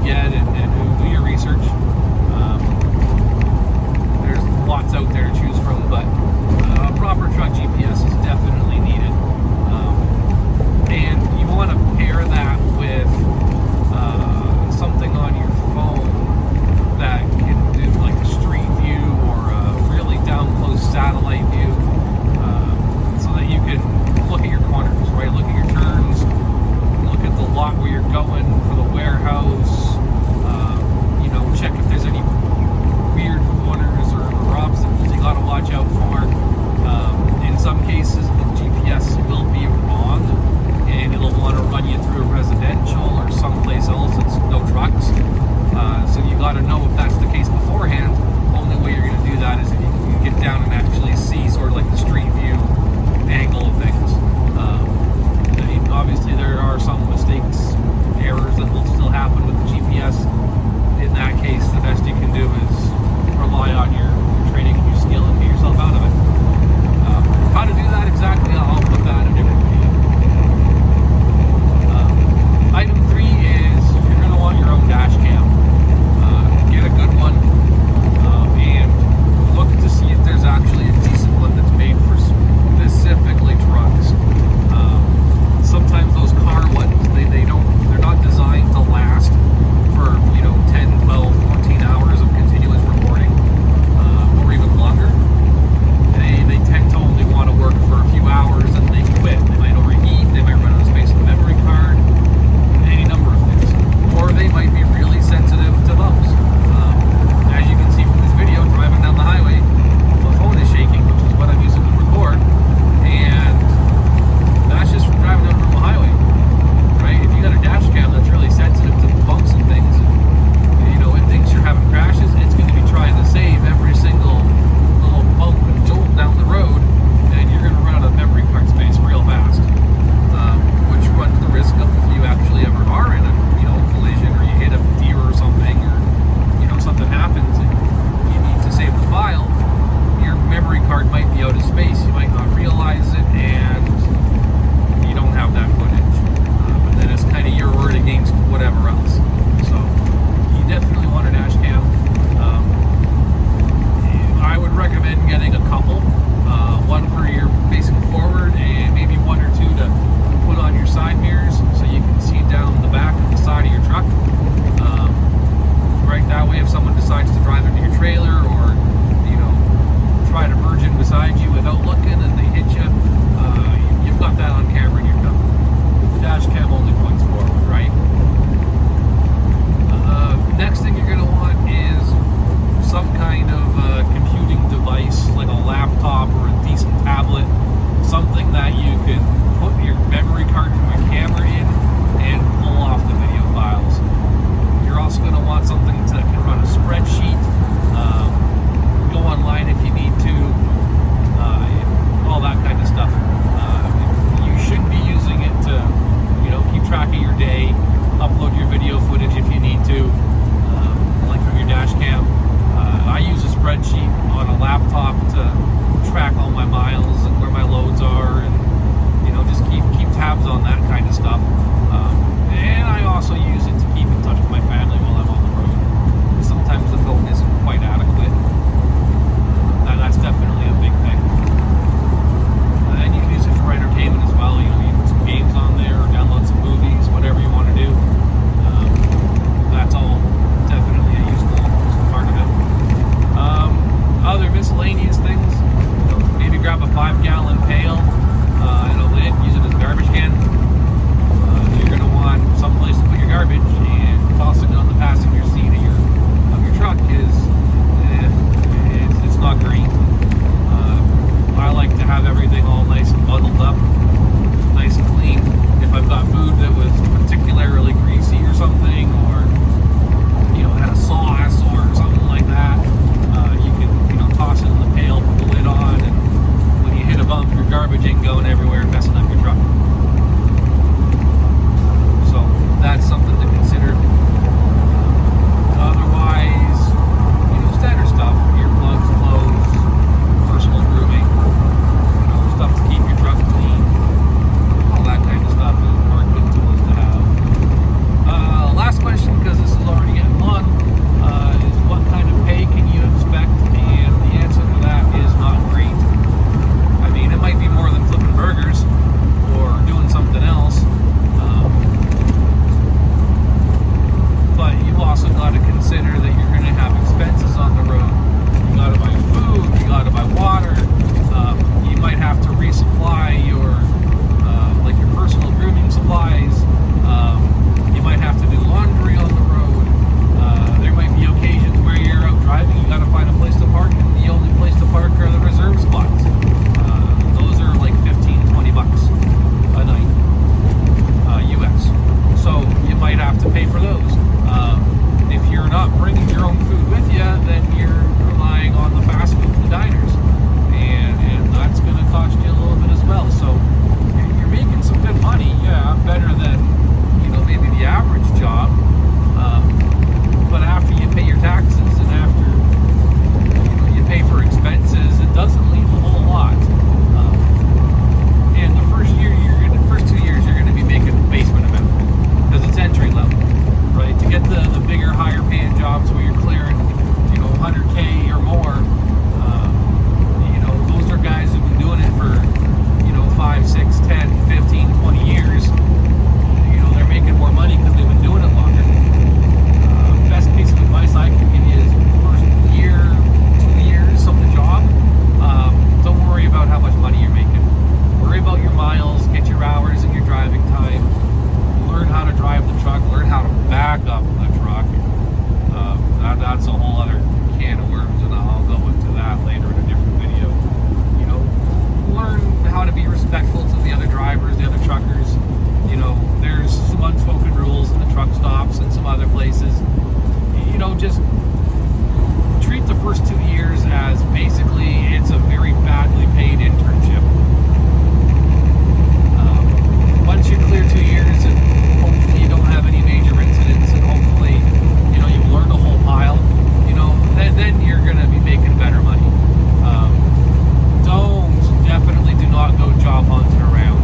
get and do your research. There's lots out there to choose from, but a proper truck GPS is definitely needed. And you want to pair that with something on your phone that can do like a street view or a really down close satellite view, so that you can look at your corners, right? Look at your turns, look at the lot where you're going for the warehouse, check if there's any weird corners or obstacles you got to watch out for. In some cases, the GPS will be wrong, and it'll want to run you through a residential or you'd have to pay for those. If you're not bringing your own food with you, then you're relying on the fast food, the diners, and that's going to cost you a little bit as well. So you're making some good money, yeah, better than maybe the average job. But after you pay your taxes and after you pay for expenses, it doesn't leave a whole lot. And the first 2 years, you're going to be making basement amount because it's entry level, right? To get the bigger, higher paying jobs where you're clearing, 100K or more, those are guys who've been doing it for, 5, 6, 10, 15, 20 years. They're making more money because they've been doing it longer. Best piece of advice I can give you is first year, 2 years of the job, don't worry about how much money you're making. Worry about your miles, get your hours and your driving time, learn how to drive the truck, learn how to back up the truck. That's a whole other can of worms, and I'll go into that later in a different video. Learn how to be respectful to the other drivers, the other truckers. There's some unspoken rules in the truck stops and some other places. Just treat the first 2 years as basically it's a very badly paid internship. Once you clear 2 years and hopefully you don't have any major incidents and hopefully you've learned a whole pile, then you're going to be making better money. Definitely do not go job hunting around.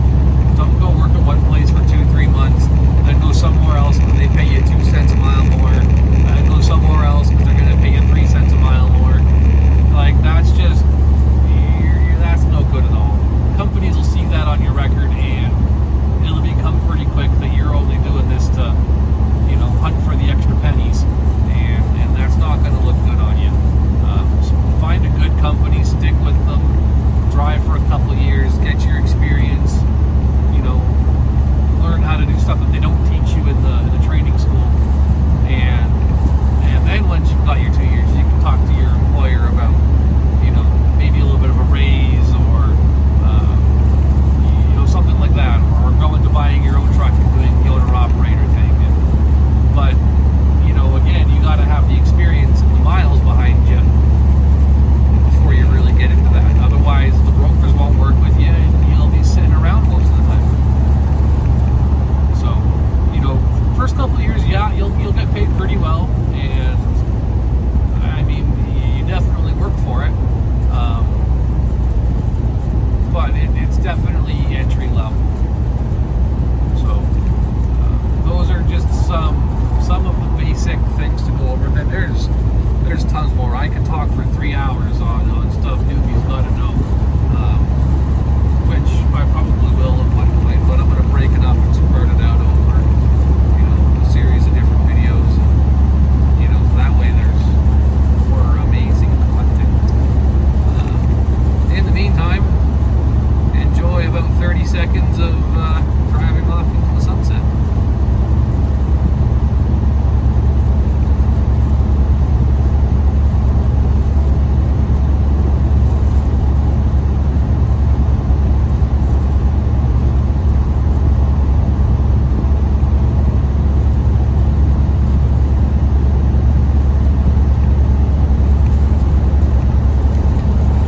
Don't go work at one place for 2-3 months, then go somewhere else and they pay you 2 cents a mile more, and go somewhere else because they're going to pay you 3 cents a mile more. Like, that's no good at all. Companies will see that on your record, and it'll become pretty quick that you're only doing this to, hunt for the extra pennies, and that's not going to look good on you. So find a good company, stick with them, drive for a couple of years, get your experience, learn how to do stuff that they don't teach you in the training school, and then once you've got your 2 years, you can talk to your employer about maybe a little bit of a raise or something like that, or going to buying your own truck and doing the owner operator thing. But again, you got to have the experience and the miles behind you before you really get into that. Otherwise, the brokers won't work with you, and you'll be sitting around most of the time. So, first couple of years, yeah, you'll get paid pretty well, and I mean, you definitely work for it. But it's definitely entry level. So, those are just some of the basic things to go over. Then there's tons more. I could talk for 3 hours on stuff newbies got to know.